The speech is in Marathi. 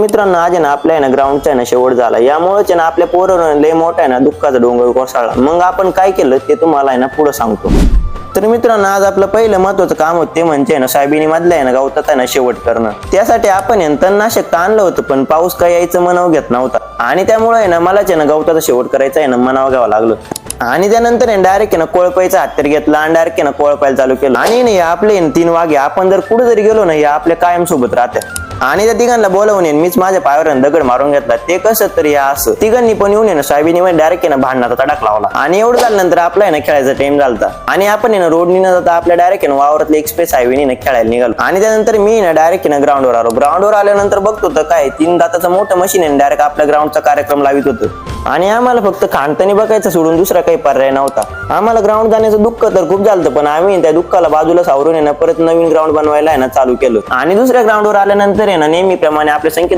मित्रांनो आज आहे ना आपल्या आहे ना ग्राउंडचा आहे ना शेवट झाला, यामुळेच आहे ना आपल्या पोरांना लय मोठा आहे ना दुःखाचा डोंगर कोसळला। मग आपण काय केलं ते तुम्हाला आहे ना पुढे सांगतो। तर मित्रांनो आज आपलं पहिलं महत्त्वाचं काम होतं ते म्हणजे ना सोयाबीन मधल्या आहे ना गवतात आहे ना शेवट करणं। त्यासाठी आपण आहे ना तणनाशक आणलं होतं, पण पाऊस काय यायचं मनाव घेत नव्हता आणि त्यामुळे आहे ना मलाच आहे ना गवताचा शेवट करायचा आहे ना मनाव घ्यावं लागलं। आणि त्यानंतर डायरेक्ट आहे ना कोळपायचा हत्यार घेतला आणि डायरेक्ट आहे ना कोळपायला चालू केलं। आणि नाही आपले 3 वाघे आपण जर कुठे जरी गेलो ना या आपल्या कायम सोबत राहतात। आणि त्या तिघांना बोलावून मीच माझ्या पायावर दगड मारून घेतला। ते कसं तरी असं तिघांनी पण येऊन ना सोयाबीनमध्ये डायरेक्ट आहे ना भांडणाचा तडाख लावला। आणि एवढं झाल्यानंतर आपला आहे ना खेळायचा टाइम झालता आणि आपण आहे ना रोडनी न जाता आपल्या डायरेक्ट आहे ना वावरातले एक्सप्रेस हायवेने ना खेळायला निघालो। आणि त्यानंतर मी ना डायरेक्ट आहे ना ग्राउंडवर आलो। ग्राउंडवर आल्यानंतर बघतो तर काय 3 दाताचं मोठं मशीन आहे डायरेक्ट आपल्या ग्राउंडचा कार्यक्रम लावित होतं। आणि आम्हाला फक्त खाणतानी बघायचं सोडून दुसरा काही पर्याय नव्हता। आम्हाला ग्राउंड जाण्याचं दुःख तर खूप झालं, पण आम्ही त्या दुःखाला बाजूला सावरून आहे ना परत नवीन ग्राउंड बनवायला आहे ना चालू केलं। आणि दुसऱ्या ग्राउंडवर आल्यानंतर आहे ना नेहमीप्रमाणे आपल्या संकेत